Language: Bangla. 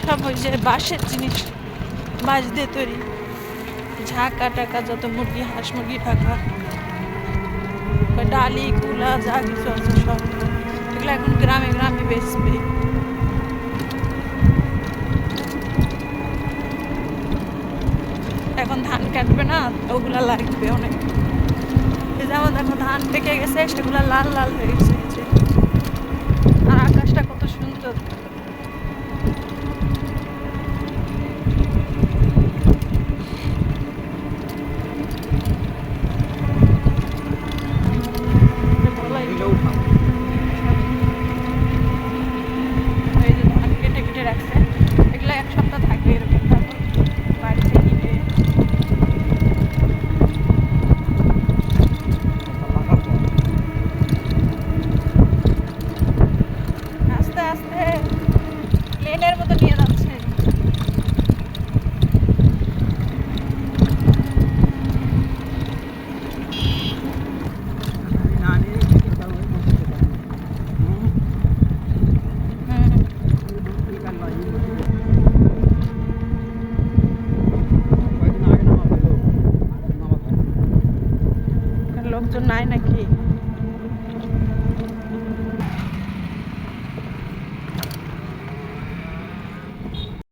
সব ওই যে বাঁশের জিনিস, বাঁশ দিয়ে তৈরি, ঝাঁকা টাকা যত মুরগি, হাঁস মুরগি ঢাকা, ডালি কুলা যা কিছু আছে সব এগুলো এখন গ্রামে গ্রামে বেচবে। এখন ধান কাটবে না, ওগুলা লাগবে অনেক। যেমন দেখো ধান পেকে গেছে, সেগুলো লাল লাল হয়ে গেছে। আর আকাশটা কত সুন্দর। এই যে ধান কেটে কেটে রাখছে, এগুলো এক সপ্তাহ থাকবে এরকম, তারপর বাড়িতে নিবে। আস্তে আস্তে প্লেনের মতো নিয়ে যাচ্ছে। লোকজন নাই নাকি?